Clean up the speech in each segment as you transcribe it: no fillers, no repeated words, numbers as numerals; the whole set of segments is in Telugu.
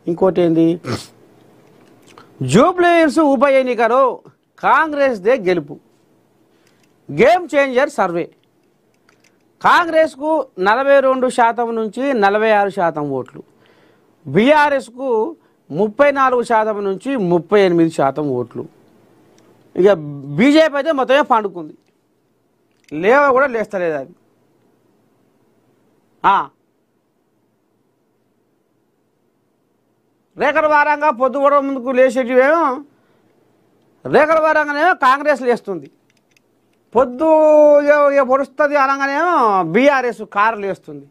ఇంకోటి ఏంది, జూబ్లీహిల్స్ ఉప ఎన్నికలో కాంగ్రెస్దే గెలుపు, గేమ్ చేంజర్ సర్వే. కాంగ్రెస్కు 42% నుంచి 46% ఓట్లు, బీఆర్ఎస్కు 34% నుంచి 38% ఓట్లు. ఇక బీజేపీ అయితే మొత్తమే పండుకుంది, లేవ కూడా లేస్తలేదు అది. రేఖల వారంగా పొద్దు కూడా ముందుకు లేచేటివేమో, రేఖల వారంగానేమో కాంగ్రెస్ లేస్తుంది, పొద్దు పొడుస్తుంది అనగానేమో బీఆర్ఎస్ కారు లేస్తుంది.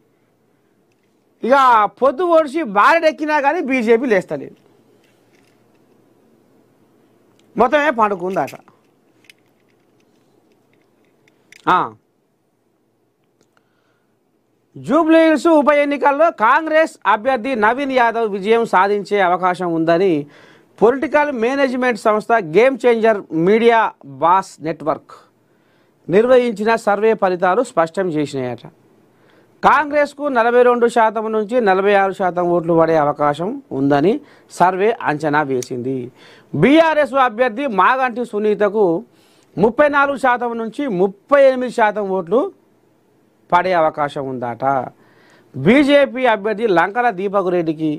ఇక పొద్దు పొడిచి బారెడెక్కినా కానీ బీజేపీ లేస్తలేదు, మొత్తమే పండుకుందట. జూబ్లీహిల్స్ ఉప ఎన్నికల్లో కాంగ్రెస్ అభ్యర్థి నవీన్ యాదవ్ విజయం సాధించే అవకాశం ఉందని పొలిటికల్ మేనేజ్మెంట్ సంస్థ game changer media boss network నిర్వహించిన సర్వే ఫలితాలు స్పష్టం చేసినాయట. కాంగ్రెస్కు 42% నుంచి 46% ఓట్లు పడే అవకాశం ఉందని సర్వే అంచనా వేసింది. బీఆర్ఎస్ అభ్యర్థి మాగంటి సునీతకు 34% నుంచి 38% ఓట్లు పడే అవకాశం ఉందట. బీజేపీ అభ్యర్థి లంకల దీపక్ రెడ్డికి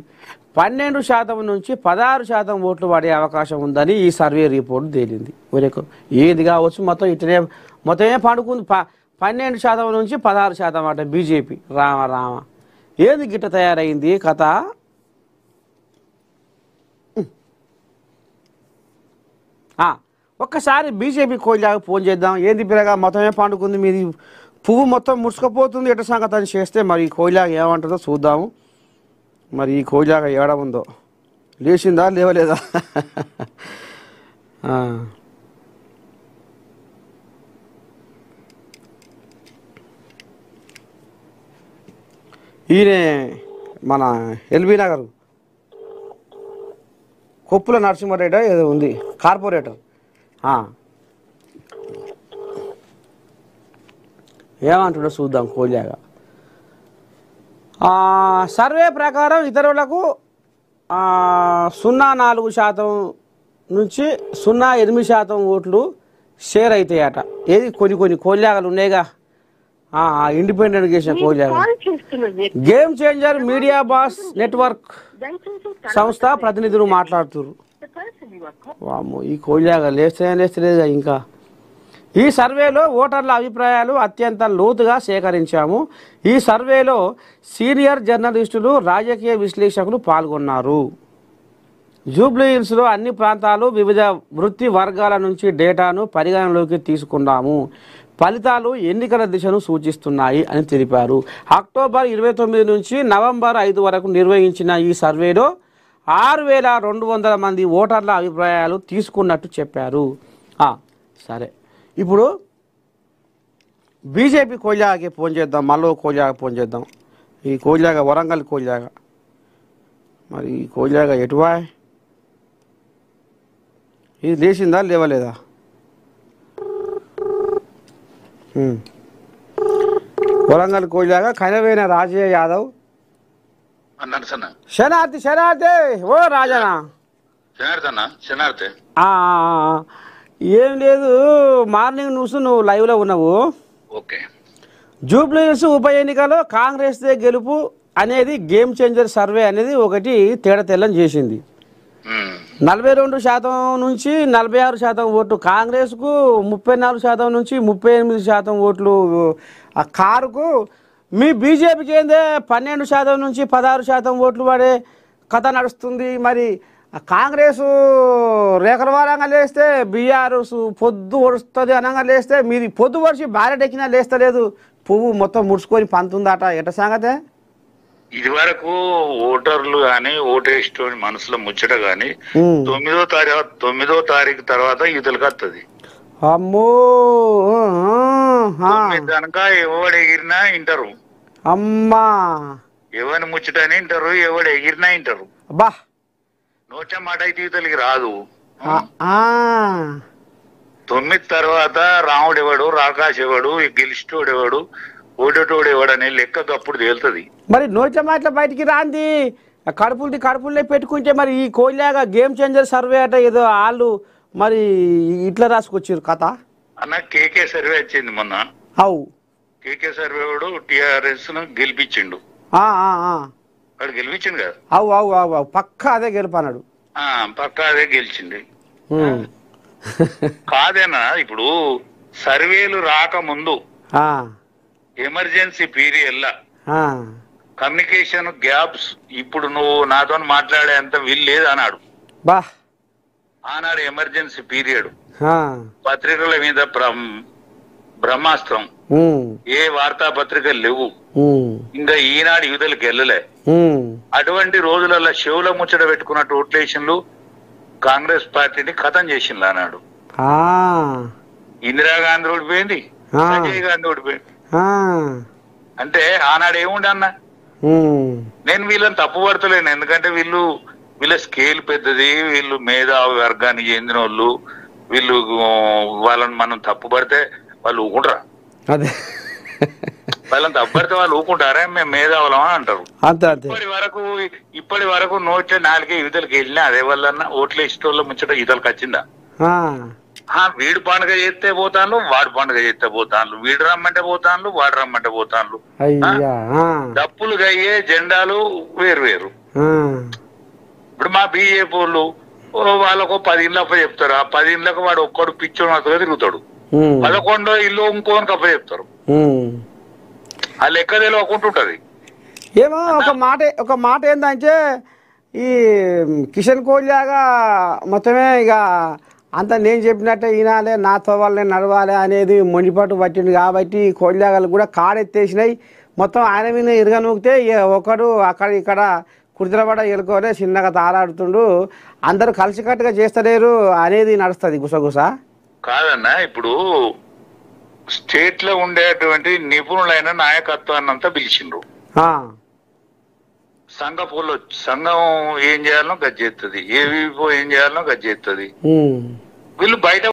12% నుంచి 16% ఓట్లు పడే అవకాశం ఉందని ఈ సర్వే రిపోర్ట్ తేలింది. ఏది కావచ్చు, మొత్తమే పండుకుంది. 12% నుంచి 16% అట బీజేపీ. రామ ఏది గిట్ట తయారైంది కథ. ఒక్కసారి బీజేపీ కోయిలాగా ఫోన్ చేద్దాం. ఏంది పిల్లగా మొత్తమే పండుకుంది, మీది పువ్వు మొత్తం ముడుచుకపోతుంది, ఎట సంగతి అని చేస్తే మరి ఈ కోయిలాగా ఏమంటుందో చూద్దాము. మరి ఈ కోయిలాగా ఏడ ఉందో, లేచిందా లేవలేదా? ఈయన మన ఎల్బీ నగర్ కొప్పుల నరసింహారెడ్డి ఏదో ఉంది, కార్పొరేటర్. ఏమంటుండో చూద్దాం కోయిలాగా. సర్వే ప్రకారం ఇతరులకు 0.4% నుంచి 0.8% ఓట్లు షేర్ అవుతాయట. ఏది కొన్ని కోయిలాగలు ఉన్నాయిగా, ఇండిపెండెంట్ చేసిన కోయిలాగా. Game changer media boss network సంస్థ ప్రతినిధులు మాట్లాడుతున్నారు. వామ్మో, ఈ కోయిలాగా లేస్తలేదు ఇంకా. ఈ సర్వేలో ఓటర్ల అభిప్రాయాలు అత్యంత లోతుగా సేకరించాము. ఈ సర్వేలో సీనియర్ జర్నలిస్టులు, రాజకీయ విశ్లేషకులు పాల్గొన్నారు. జూబ్లీహిల్స్లో అన్ని ప్రాంతాలు, వివిధ వృత్తి వర్గాల నుంచి డేటాను పరిగణలోకి తీసుకున్నాము. ఫలితాలు ఎన్నికల దిశను సూచిస్తున్నాయి అని తెలిపారు. అక్టోబర్ 29 నుంచి నవంబర్ 5 వరకు నిర్వహించిన ఈ సర్వేలో 6,200 మంది ఓటర్ల అభిప్రాయాలు తీసుకున్నట్టు చెప్పారు. సరే, ఇప్పుడు బీజేపీ కోయిలాగే ఫోన్ చేద్దాం, మళ్ళీ కోయిలాగా ఫోన్ చేద్దాం. ఈ కోయిలాగా వరంగల్ కోయిలాగా, మరి ఈ కోయిలాగా ఎటువా, ఇది లేచిందా లేవలేదా? వరంగల్ కోయిలాగా కనవేన రాజయ్య యాదవ్ శనార్థి ఓ రాజనా ఏం లేదు, మార్నింగ్ న్యూస్ నువ్వు లైవ్లో ఉన్నావు. జూబ్లీహిల్స్ ఉప ఎన్నికలో కాంగ్రెస్ గెలుపు అనేది గేమ్ చేంజర్ సర్వే అనేది ఒకటి తేడా తెల్లని చేసింది. 42% నుంచి 46% ఓట్లు కాంగ్రెస్కు, 34% నుంచి 38% ఓట్లు ఆ కారుకు. మీ బీజేపీకి ఏందే 12% నుంచి 16% ఓట్లు పడే కథ నడుస్తుంది. మరి కాంగ్రెస్ రేఖల వారంగా లేస్తే, బీఆర్ఎస్ పొద్దు ఒడుస్తుంది అనగా లేస్తే, మీది పొద్దు ఒడిచి బారెడెక్కినా లేస్తలేదు, పువ్వు మొత్తం ముడుచుకొని పంతుందట. ఎట సంగతే? ఇది వరకు ఓటర్లు గాని, ఓటేస్ట్ మనసులో ముచ్చట గాని 9వ తారీఖు తర్వాత ఇతలకు వస్తుంది. అమ్మో, కనుక ఎవడు ఎగిరినా ఇంటారు, అమ్మా ఎవరిని ముచ్చటని ఇంటారు, ఎవడు ఎగిరినా ఇంటారు. అబ్బా, నోట మాట అయితే ఇతలకి రాదు. 9 తర్వాత రాముడు ఎవడు, రాకాశ్ ఎవడు, గెలిచిటోడు ఎవడు, ఓటేటోడు ఎవడు అనే లెక్కకు అప్పుడు తేలుతుంది. మరి నోట్ల మాటల బయటికి రాంది కడుపులనే పెట్టుకుంటే మరి ఈ కోయిలాగా గేమ్ చేంజర్ సర్వే అట ఏదో వాళ్ళు మరి ఇట్లా రాసుకొచ్చారు కథ అన్న కేకే సర్వే వచ్చింది మొన్న. అవు కేకే సర్వే వాడు టిఆర్ఎస్ ను గెలిపించిండు. వాడు గెలిపించిండు కదా. అవు అవు అవు అవు పక్కా అదే గెలిపన్నాడు. పక్కా అదే గెలిచింది. కాదేనా ఇప్పుడు సర్వేలు రాకముందు ఎమర్జెన్సీ పీరియడ్ లా కమ్యూనికేషన్ గ్యాప్స్ ఇప్పుడు నువ్వు నాతో మాట్లాడే అంత వీలు లేదు అన్నాడు. బా ఆనాడు ఎమర్జెన్సీ పీరియడ్ పత్రికల మీద బ్రహ్మాస్త్రం, ఏ వార్తా పత్రికలు లేవు, ఇంకా ఈనాడు యువతలకు వెళ్ళలే. అటువంటి రోజులలో శివుల ముచ్చట పెట్టుకున్నట్టు ఓట్లేషన్లు కాంగ్రెస్ పార్టీని ఖతం చేసింది అన్నాడు. ఇందిరాగాంధీ ఓడిపోయింది, సంజయ్ గాంధీ ఓడిపోయింది. అంటే ఆనాడు ఏముండే అన్న, నేను వీళ్ళని తప్పు పడతలేను, ఎందుకంటే వీళ్ళ స్కేల్ పెద్దది, వీళ్ళు మేధావి వర్గానికి చెందిన వాళ్ళు, వీళ్ళు వాళ్ళని మనం తప్పు పడితే వాళ్ళు ఊకుంటారా? అదే వాళ్ళని తప్పు పడితే వాళ్ళు ఊకుంటారా? మేము మేధావులం అని అంటారు. ఇప్పటి వరకు నోట్ల 4 యువతలకు వెళ్ళినా అదే వల్ల ఓట్ల ఇష్టోళ్ళ ముచ్చట యువతలకు వచ్చిందా? వీడు పండుగ చేస్తే పోతాను, వాడు పండుగ చేస్తే పోతాను, వీడు రమ్మంటే పోతాను, వాడు రమ్మంటే పోతాను. డప్పులు గయ్యే జెండాలు వేరు వేరు. ఇప్పుడు మా బీజేపీ వాళ్ళు వాళ్ళకు 10 ఇళ్ళు అప్ప చెప్తారు. ఆ 10 ఇళ్ళకు వాడు ఒక్కడు పిచ్చోడు మాత్రమే తిరుగుతాడు. 11 ఇల్లు ఇంకోనికి అప్ప చెప్తారు. ఆ లెక్క తెలియకుంటుంటది. ఏమో ఒక మాట ఏంటంటే ఈ కిషన్ కోహ్లీగా మొత్తమే ఇక అంత నేను చెప్పినట్టే వినాలి, నాతో వాళ్ళని నడవాలి అనేది మొండిపాటు పట్టింది. కాబట్టి కోహ్లీగాలు కూడా కాడెత్తేసినాయి. మొత్తం ఆయన మీద ఇరగనూకితే ఒకడు అక్కడ ఇక్కడ కుర్చలబడ ఎలుకోలే చిన్నగా తారాడుతుండు, అందరూ కలిసికట్టుగా చేస్తలేరు అనేది నడుస్తుంది గుసగుస. కాదన్నా, ఇప్పుడు స్టేట్ లో ఉండేటువంటి నిపుణులైన నాయకత్వాన్ని అంతా పిలిచిండ్రు. సంఘం ఏం చేయాలనో గది చేస్తుంది, ఏవీపో ఏం చేయాలనో గది చేస్తుంది. వీళ్ళు బయట